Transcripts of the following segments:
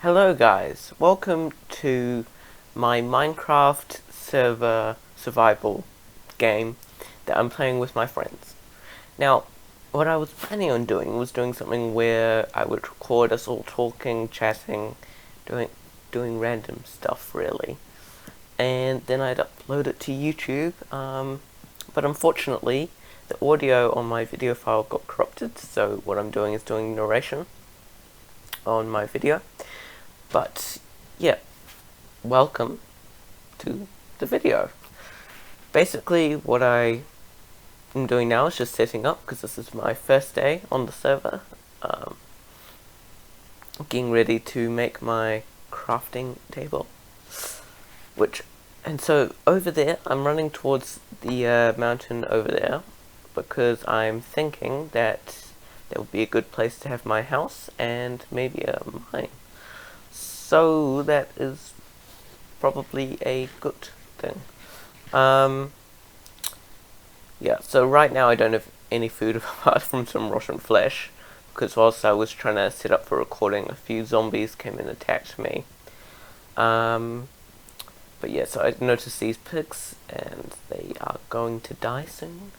Hello guys, welcome to my Minecraft server survival game that I'm playing with my friends. Now, what I was planning on doing was doing something where I would record us all talking, chatting, doing random stuff really, and then I'd upload it to YouTube, but unfortunately the audio on my video file got corrupted, so what I'm doing is doing narration on my video. But yeah, welcome to the video. Basically what I am doing now is just setting up, because this is my first day on the server, getting ready to make my crafting table, and so over there I'm running towards the mountain over there, because I'm thinking that that would be a good place to have my house and maybe a mine. So that is probably a good thing. Yeah, so right now I don't have any food apart from some rotten flesh, because whilst I was trying to set up for recording, a few zombies came and attacked me. But yeah, so I noticed these pigs, and they are going to die soon.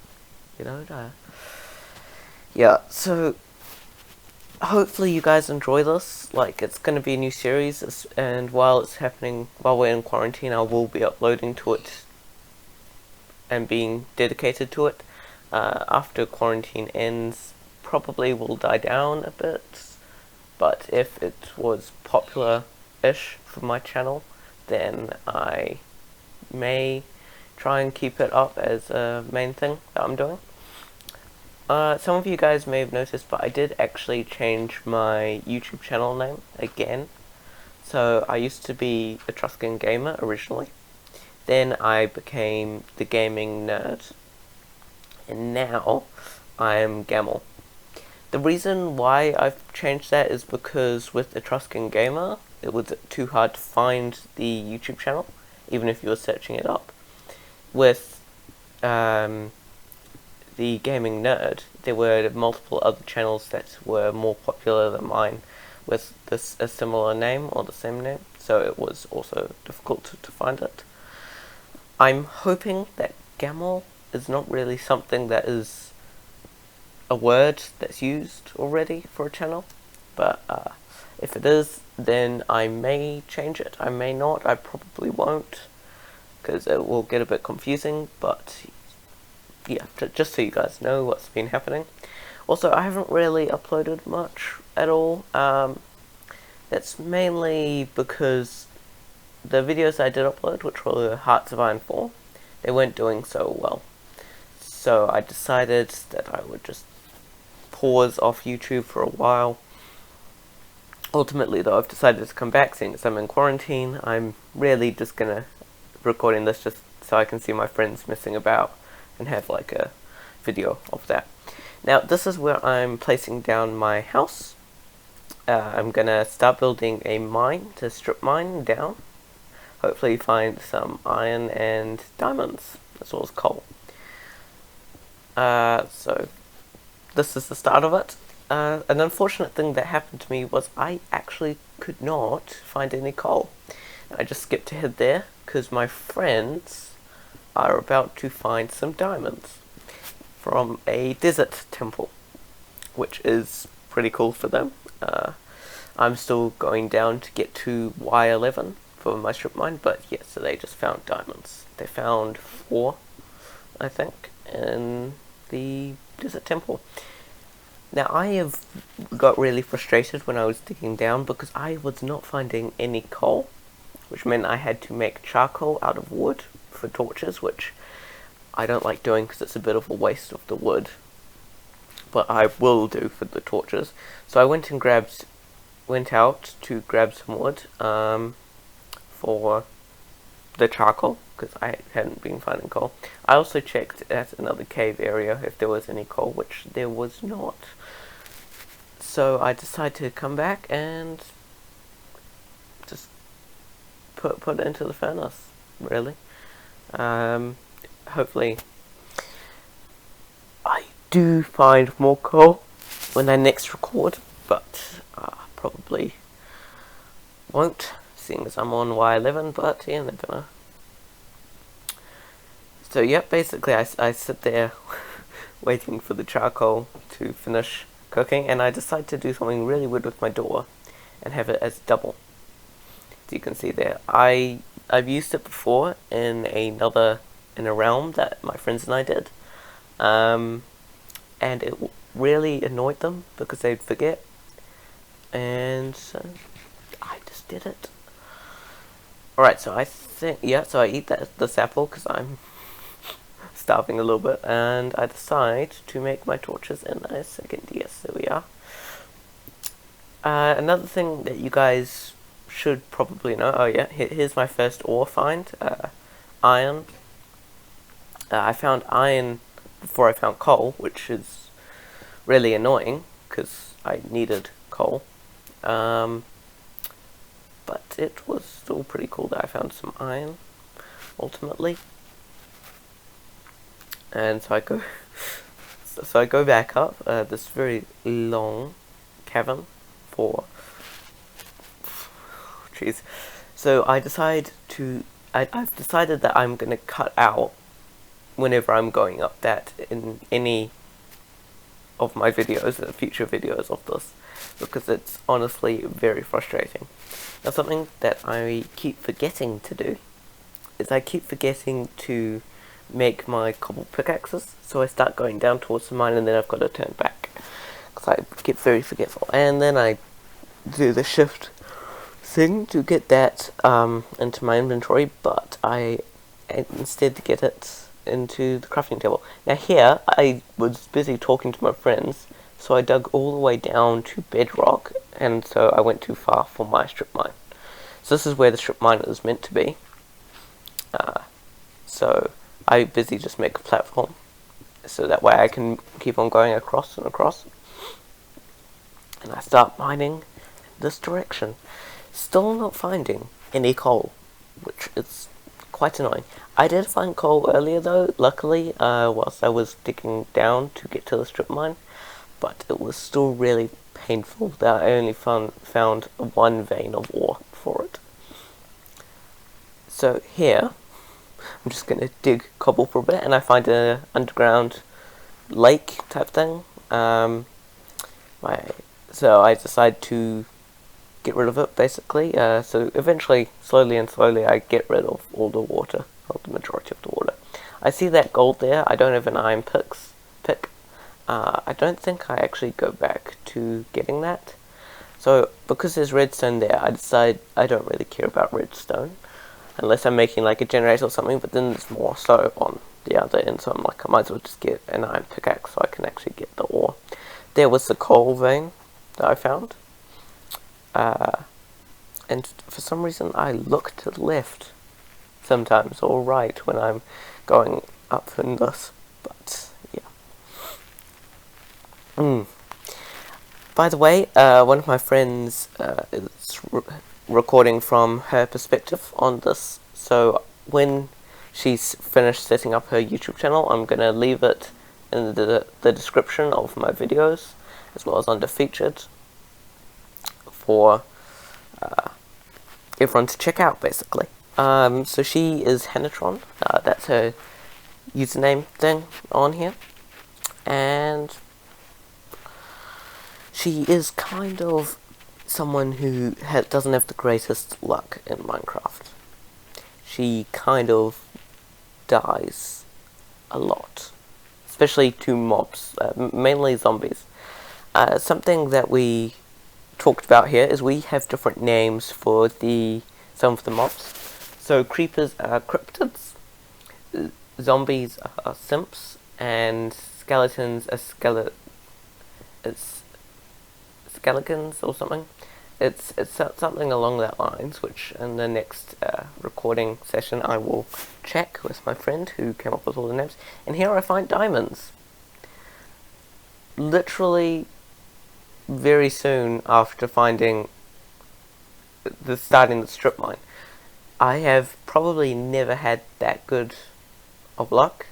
Yeah, so hopefully you guys enjoy this. Like, it's going to be a new series, and while it's happening, while we're in quarantine, I will be uploading to it and being dedicated to it. After quarantine ends, probably will die down a bit, but if it was popular-ish for my channel, then I may try and keep it up as a main thing that I'm doing. Some of you guys may have noticed, but I did actually change my YouTube channel name again. So I used to be Etruscan Gamer originally, then I became the Gaming Nerd, and now I am Gamel. The reason why I've changed that is because with Etruscan Gamer, it was too hard to find the YouTube channel, even if you were searching it up. With the Gaming Nerd, there were multiple other channels that were more popular than mine with a similar name or the same name, so it was also difficult to find it. I'm hoping that Gamel is not really something that is a word that's used already for a channel, but if it is, then I may change it. I may not, I probably won't, because it will get a bit confusing, but yeah, just so you guys know what's been happening. Also, I haven't really uploaded much at all. That's mainly because the videos I did upload, which were Hearts of Iron 4, they weren't doing so well. So I decided that I would just pause off YouTube for a while. Ultimately, though, I've decided to come back, seeing as I'm in quarantine. I'm really just gonna recording this just so I can see my friends messing about and have like a video of that. Now, this is where I'm placing down my house. I'm gonna start building a mine to strip mine down. Hopefully find some iron and diamonds, as well as coal. So this is the start of it. An unfortunate thing that happened to me was I actually could not find any coal. I just skipped ahead there because my friends are about to find some diamonds from a desert temple, which is pretty cool for them. I'm still going down to get to Y11 for my strip mine, but yeah, so they just found diamonds. They found 4, I think, in the desert temple. Now, I have got really frustrated when I was digging down because I was not finding any coal, which meant I had to make charcoal out of wood for torches, which I don't like doing because it's a bit of a waste of the wood, but I will do for the torches. So I went out to grab some wood for the charcoal, because I hadn't been finding coal. I also checked at another cave area if there was any coal, which there was not. So I decided to come back and just put it into the furnace, really. Hopefully I do find more coal when I next record, but probably won't, seeing as I'm on Y11, but yeah, never know. So yeah, basically I sit there waiting for the charcoal to finish cooking, and I decide to do something really weird with my door and have it as double. As you can see there, I've used it before in a realm that my friends and I did, and it really annoyed them because they'd forget, and so I just did it. Alright, so I think, yeah, so I eat this apple because I'm starving a little bit, and I decide to make my torches in a second. Yes, there we are. Another thing that you guys should probably know, oh yeah, here's my first ore find, iron. I found iron before I found coal, which is really annoying, because I needed coal. But it was still pretty cool that I found some iron, ultimately. And so I go back up this very long cavern for, jeez. So I've decided that I'm going to cut out whenever I'm going up that in any of my videos, future videos of this, because it's honestly very frustrating. Now, something that I keep forgetting to do is I keep forgetting to make my cobble pickaxes, so I start going down towards the mine and then I've got to turn back because I get very forgetful, and then I do the shift thing to get that into my inventory, but I instead get it into the crafting table. Now here, I was busy talking to my friends, so I dug all the way down to bedrock, and so I went too far for my strip mine. So this is where the strip mine is meant to be. So I busy just make a platform, so that way I can keep on going across and across. And I start mining in this direction. Still not finding any coal, which is quite annoying. I did find coal earlier though, luckily, whilst I was digging down to get to the strip mine, but it was still really painful that I only found one vein of ore for it. So here, I'm just going to dig cobble for a bit, and I find an underground lake type thing. So I decide to get rid of it, basically. So eventually, slowly and slowly, I get rid of all the water, or the majority of the water. I see that gold there. I don't have an iron pick. I don't think I actually go back to getting that. So because there's redstone there, I decide I don't really care about redstone, unless I'm making like a generator or something, but then there's more so on the other end, so I'm like, I might as well just get an iron pickaxe so I can actually get the ore. There was the coal vein that I found. And for some reason I look to the left sometimes, or right when I'm going up in this, but yeah. By the way, one of my friends is recording from her perspective on this, so when she's finished setting up her YouTube channel, I'm going to leave it in the description of my videos, as well as under featured, for everyone to check out, basically. So she is Hanatron, that's her username thing on here, and she is kind of someone who doesn't have the greatest luck in Minecraft. She kind of dies a lot, especially to mobs, mainly zombies. Something that we talked about here is we have different names for some of the mobs. So creepers are cryptids, zombies are simps, and skeletons are skeletons or something. It's something along that lines, which in the next recording session I will check with my friend who came up with all the names. And here I find diamonds. Literally very soon after starting the strip mine. I have probably never had that good of luck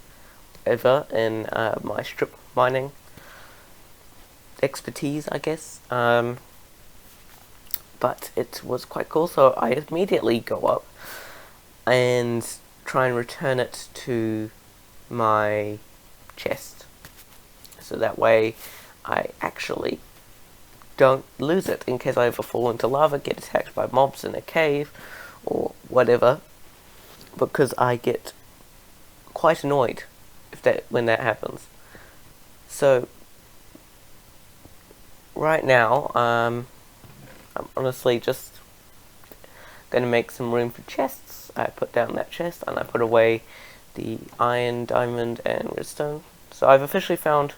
ever in my strip mining expertise, I guess. but it was quite cool, so I immediately go up and try and return it to my chest. So that way I actually don't lose it in case I ever fall into lava, get attacked by mobs in a cave, or whatever, because I get quite annoyed when that happens. So right now, I'm honestly just going to make some room for chests. I put down that chest and I put away the iron, diamond, and redstone. So I've officially found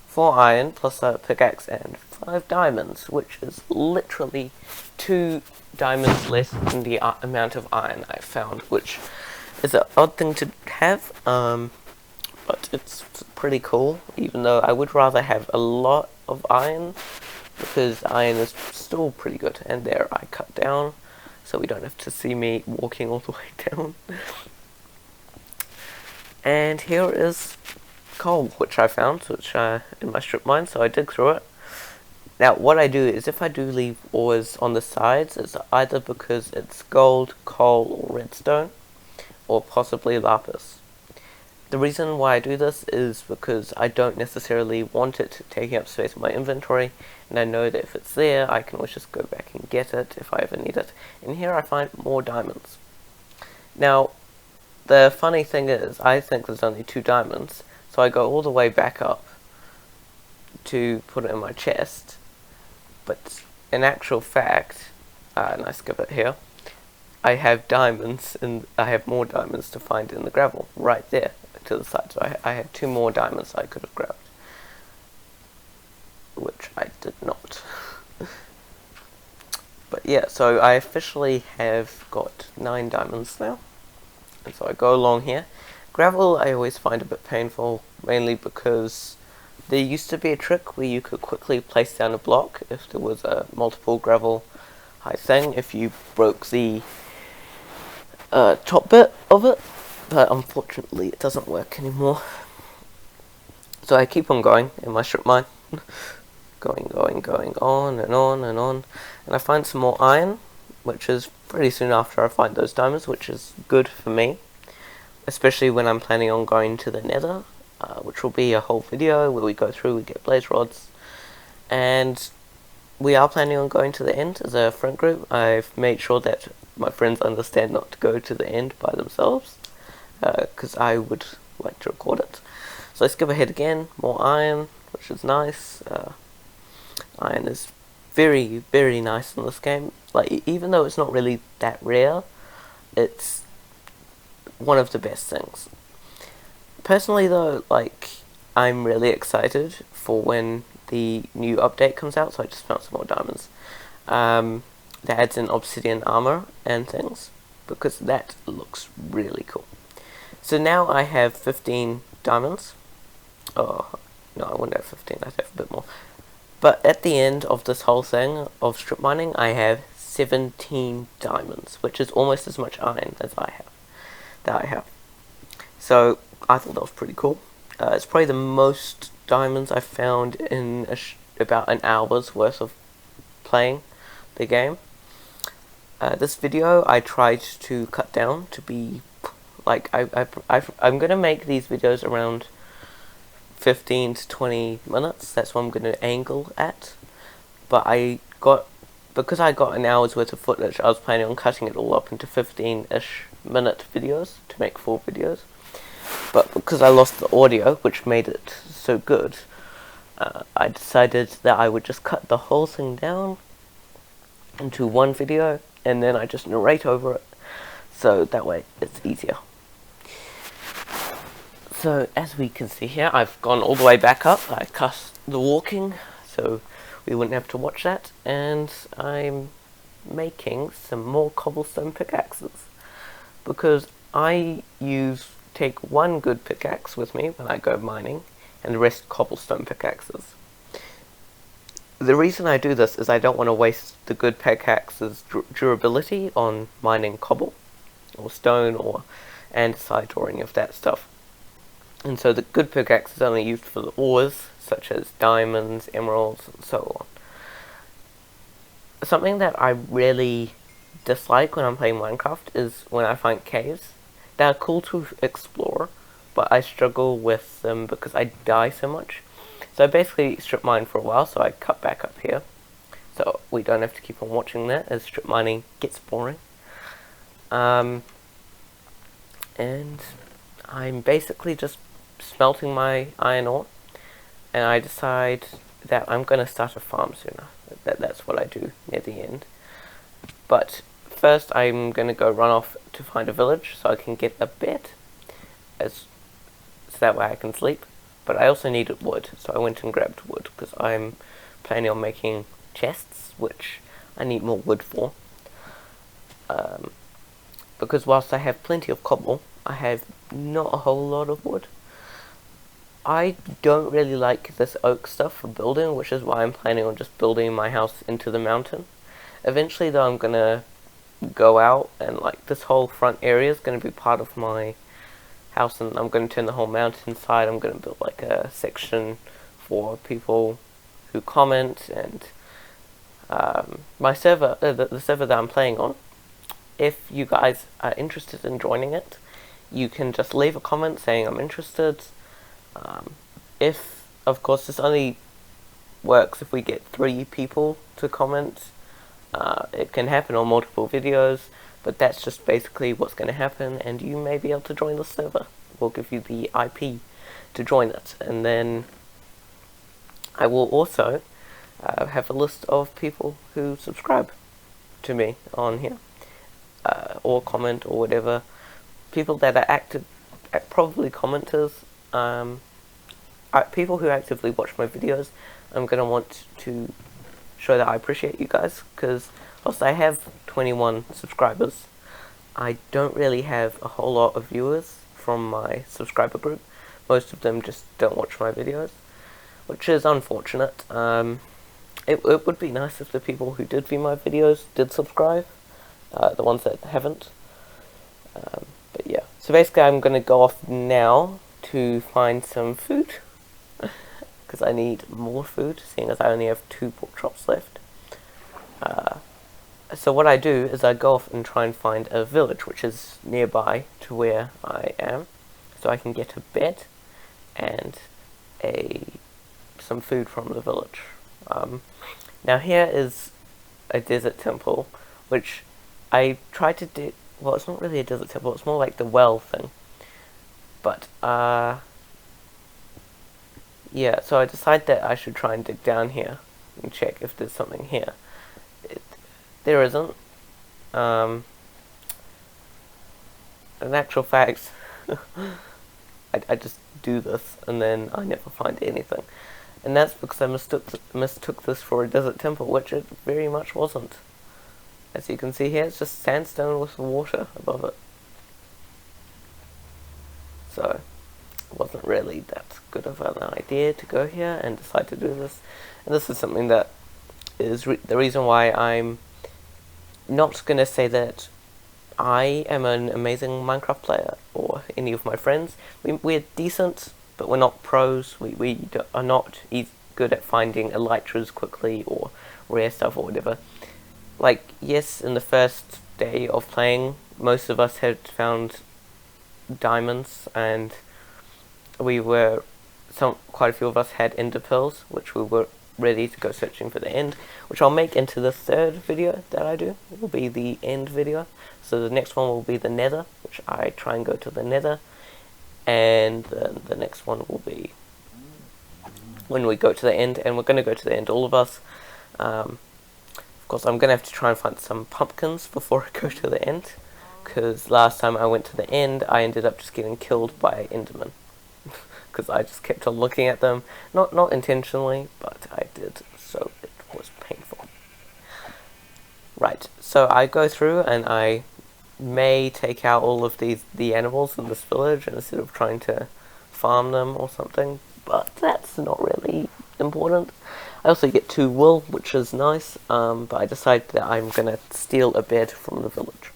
4 iron plus a pickaxe and 5 diamonds, which is literally 2 diamonds less than the amount of iron I've found, which is an odd thing to have, but it's pretty cool, even though I would rather have a lot of iron, because iron is still pretty good. And there I cut down, so we don't have to see me walking all the way down. And here is coal, which I found, in my strip mine, so I dig through it. Now, what I do is, if I do leave ores on the sides, it's either because it's gold, coal, or redstone, or possibly lapis. The reason why I do this is because I don't necessarily want it taking up space in my inventory, and I know that if it's there, I can always just go back and get it if I ever need it. And here I find more diamonds. Now, the funny thing is, I think there's only 2 diamonds, so I go all the way back up to put it in my chest, but in actual fact, and I skip it here, I have diamonds, and I have more diamonds to find in the gravel, right there, to the side. So I had 2 more diamonds I could have grabbed, which I did not. But yeah, so I officially have got 9 diamonds now, and so I go along here. Gravel I always find a bit painful, mainly because there used to be a trick where you could quickly place down a block if there was a multiple gravel height thing, if you broke the top bit of it, but unfortunately it doesn't work anymore. So I keep on going in my strip mine, going on and on and on, and I find some more iron, which is pretty soon after I find those diamonds, which is good for me, especially when I'm planning on going to the nether, which will be a whole video where we go through, we get blaze rods, and we are planning on going to the end as a friend group. I've made sure that my friends understand not to go to the end by themselves, because I would like to record it. So I skip ahead again, more iron, which is nice. Iron is very, very nice in this game. Like, even though it's not really that rare, it's one of the best things. Personally though, like, I'm really excited for when the new update comes out, so I just found some more diamonds. That adds in obsidian armor and things, because that looks really cool. So now I have 15 diamonds. Oh, no, I wouldn't have 15, I'd have a bit more. But at the end of this whole thing of strip mining, I have 17 diamonds, which is almost as much iron as I have. So I thought that was pretty cool. It's probably the most diamonds I've found in about an hour's worth of playing the game. This video I tried to cut down to be like, I'm gonna make these videos around 15 to 20 minutes. That's what I'm gonna angle at. But because I got an hour's worth of footage, I was planning on cutting it all up into 15-ish minute videos to make 4 videos. But because I lost the audio, which made it so good, I decided that I would just cut the whole thing down into one video, and then I just narrate over it, so that way it's easier. So as we can see here, I've gone all the way back up. I cut the walking, so we wouldn't have to watch that, and I'm making some more cobblestone pickaxes, because I take one good pickaxe with me when I go mining, and the rest cobblestone pickaxes. The reason I do this is I don't want to waste the good pickaxe's durability on mining cobble, or stone, or andesite, or any of that stuff. And so the good pickaxe is only used for the ores, such as diamonds, emeralds, and so on. something that I really dislike when I'm playing Minecraft is when I find caves. They're cool to explore, but I struggle with them because I die so much. So I basically strip mine for a while, so I cut back up here. So we don't have to keep on watching that as strip mining gets boring. And I'm basically just smelting my iron ore, and I decide that I'm going to start a farm sooner. That's what I do near the end. But first I'm going to go run off to find a village so I can get a bed, so that way I can sleep. But I also needed wood, so I went and grabbed wood because I'm planning on making chests, which I need more wood for. Because whilst I have plenty of cobble, I have not a whole lot of wood. I don't really like this oak stuff for building, which is why I'm planning on just building my house into the mountain. Eventually though, I'm gonna go out and like this whole front area is gonna be part of my house, and I'm gonna turn the whole mountain inside. I'm gonna build like a section for people who comment, and my server, the server that I'm playing on, if you guys are interested in joining it, you can just leave a comment saying I'm interested. If, of course, this only works if we get 3 people to comment. It can happen on multiple videos, but that's just basically what's going to happen, and you may be able to join the server. We'll give you the IP to join it, and then I will also have a list of people who subscribe to me on here, or comment or whatever. People that are active, probably commenters, people who actively watch my videos. I'm going to want to show that I appreciate you guys, because whilst I have 21 subscribers, I don't really have a whole lot of viewers from my subscriber group. Most of them just don't watch my videos, which is unfortunate. It would be nice if the people who did view my videos did subscribe, the ones that haven't. But yeah, so basically I'm going to go off now to find some food, because I need more food, seeing as I only have 2 pork chops left. So what I do is I go off and try and find a village which is nearby to where I am, so I can get a bed and some food from the village. Now here is a desert temple, which I tried to do. Well, it's not really a desert temple, it's more like the well thing. But, yeah, so I decided that I should try and dig down here and check if there's something here. There isn't. In actual fact, I just do this and then I never find anything. And that's because I mistook this for a desert temple, which it very much wasn't. As you can see here, it's just sandstone with water above it. So, it wasn't really that good of an idea to go here and decide to do this. And this is something that is the reason why I'm not going to say that I am an amazing Minecraft player, or any of my friends. We're decent, but we're not pros. We are not good at finding elytras quickly, or rare stuff, or whatever. Like, yes, in the first day of playing, most of us had found diamonds, and quite a few of us had ender pearls, which we were ready to go searching for the end, which I'll make into the 3rd video that I do. It will be the end video. So the next one will be the nether, which I try and go to the nether, and then the next one will be when we go to the end, and we're going to go to the end, all of us. Of course, I'm going to have to try and find some pumpkins before I go to the end, because last time I went to the end, I ended up just getting killed by endermen. Because I just kept on looking at them, not intentionally, but I did, so it was painful. Right, so I go through and I may take out all of the animals in this village instead of trying to farm them or something, but that's not really important. I also get 2 wool, which is nice, but I decided that I'm going to steal a bed from the village.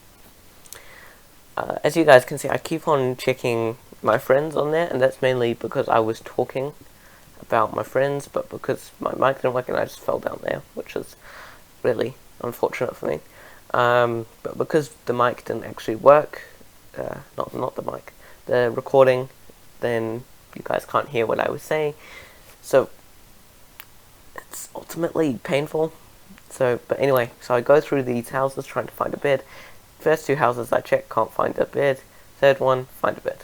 As you guys can see, I keep on checking my friends on there, and that's mainly because I was talking about my friends, but because my mic didn't work and I just fell down there, which is really unfortunate for me. But because the mic didn't actually work, not the mic, the recording, then you guys can't hear what I was saying. So it's ultimately painful. So, but anyway, so I go through these houses trying to find a bed. First two houses I check, can't find a bed. Third one, find a bed.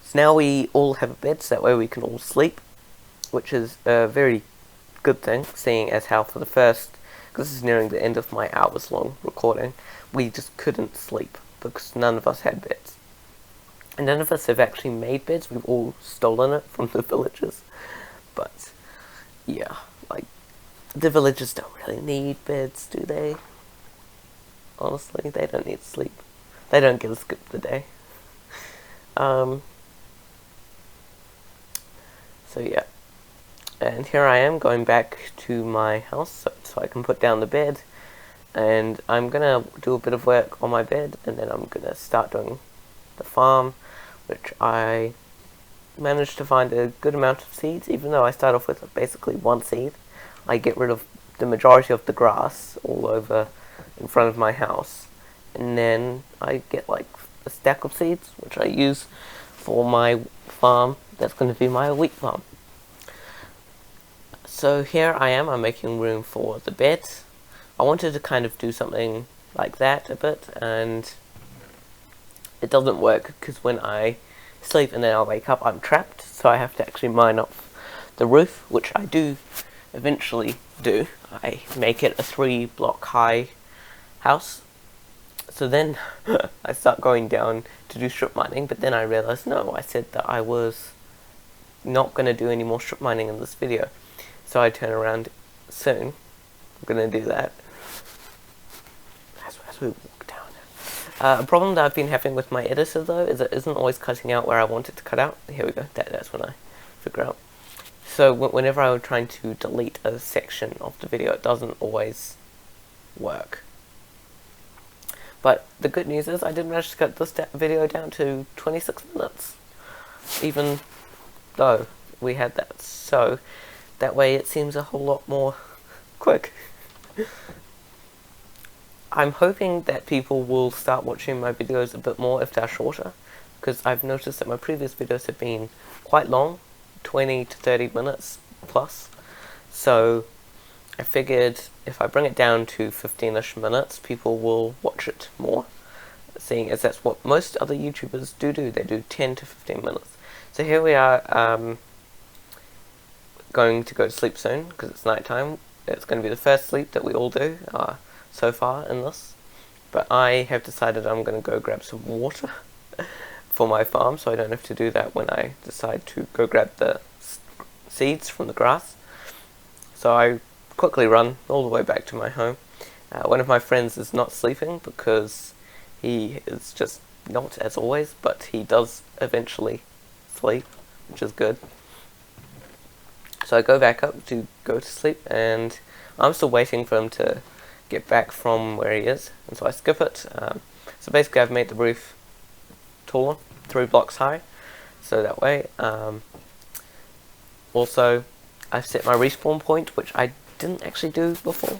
So now we all have a bed, so that way we can all sleep, which is a very good thing, seeing as how for the first, because this is nearing the end of my hours long recording, we just couldn't sleep because none of us had beds. And none of us have actually made beds, we've all stolen it from the villagers. But, yeah, like, the villagers don't really need beds, do they? Honestly, they don't need sleep. They don't get to skip the day. So yeah. And here I am going back to my house so I can put down the bed. And I'm gonna do a bit of work on my bed, and then I'm gonna start doing the farm, which I managed to find a good amount of seeds, even though I start off with basically one seed. I get rid of the majority of the grass all over in front of my house, and then I get like a stack of seeds, which I use for my farm. That's going to be my wheat farm. So here I am, I'm making room for the bed. I wanted to kind of do something like that a bit, and it doesn't work because when I sleep and then I wake up, I'm trapped, so I have to actually mine up the roof, which I do eventually do. I make it a 3-block high house. So then I start going down to do strip mining, but then I realized, no, I said that I was not going to do any more strip mining in this video. So I turn around soon. I'm going to do that as we walk down. A problem that I've been having with my editor though is it isn't always cutting out where I want it to cut out. Here we go, that's when I figure out. So whenever I'm trying to delete a section of the video, it doesn't always work. But the good news is I did manage to cut this video down to 26 minutes, even though we had that. So that way it seems a whole lot more quick. I'm hoping that people will start watching my videos a bit more if they're shorter, because I've noticed that my previous videos have been quite long, 20 to 30 minutes plus. So I figured if I bring it down to 15-ish minutes, people will watch it more, seeing as that's what most other YouTubers do. They do 10 to 15 minutes. So here we are, going to go to sleep soon, because it's night time. It's going to be the first sleep that we all do so far in this. But I have decided I'm going to go grab some water for my farm, so I don't have to do that when I decide to go grab the seeds from the grass. So I quickly run all the way back to my home. One of my friends is not sleeping because he is just not as always, but he does eventually sleep, which is good. So I go back up to go to sleep, and I'm still waiting for him to get back from where he is, and so I skip it. So basically I've made the roof taller, 3 blocks high, so that way. Also, I've set my respawn point, which I didn't actually do before,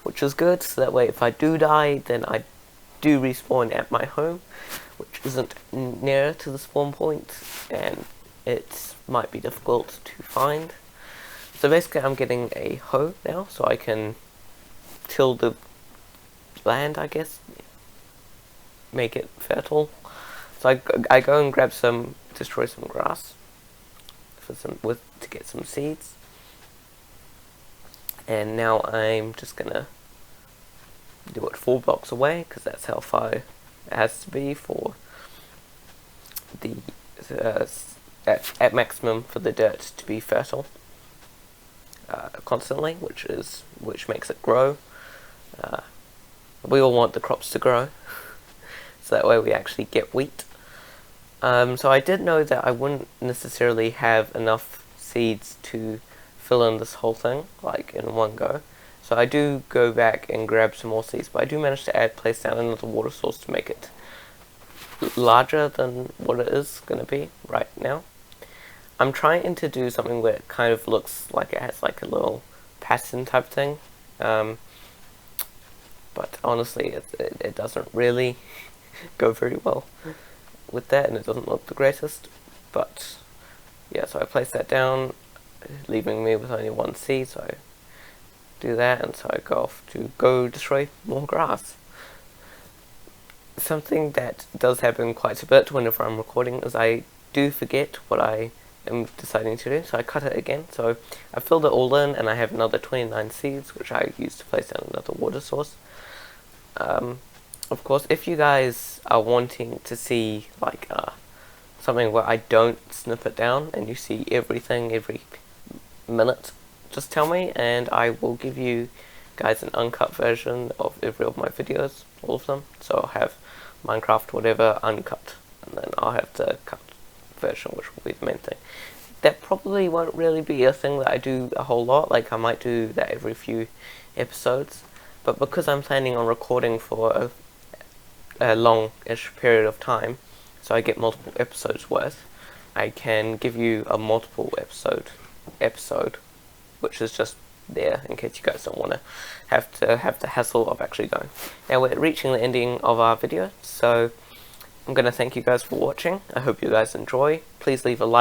which is good, so that way if I do die, then I do respawn at my home, which isn't near to the spawn point, and it might be difficult to find. So basically I'm getting a hoe now, so I can till the land, I guess, make it fertile. So I go and grab destroy some grass to get some seeds. And now I'm just gonna do it 4 blocks away, because that's how far it has to be for the at maximum for the dirt to be fertile constantly, which makes it grow. We all want the crops to grow, so that way we actually get wheat. So I did know that I wouldn't necessarily have enough seeds to fill in this whole thing, like in one go. So I do go back and grab some more seeds, but I do manage to place down another water source to make it larger than what it is going to be right now. I'm trying to do something where it kind of looks like it has like a little pattern type thing. but honestly it doesn't really go very well with that, and it doesn't look the greatest. But yeah, so I place that down, leaving me with only one seed, so I do that, and so I go off to go destroy more grass. Something that does happen quite a bit whenever I'm recording is I do forget what I am deciding to do, so I cut it again. So I filled it all in, and I have another 29 seeds, which I use to place down another water source. Of course, if you guys are wanting to see like something where I don't snip it down and you see everything every minute, just tell me and I will give you guys an uncut version of every of my videos, all of them. So I'll have Minecraft whatever uncut, and then I'll have the cut version, which will be the main thing. That probably won't really be a thing that I do a whole lot, like I might do that every few episodes, but because I'm planning on recording for a long-ish period of time, so I get multiple episodes worth, I can give you a multiple episode, which is just there in case you guys don't want to have the hassle of actually going. Now we're reaching the ending of our video, so I'm going to thank you guys for watching. I hope you guys enjoy. Please leave a like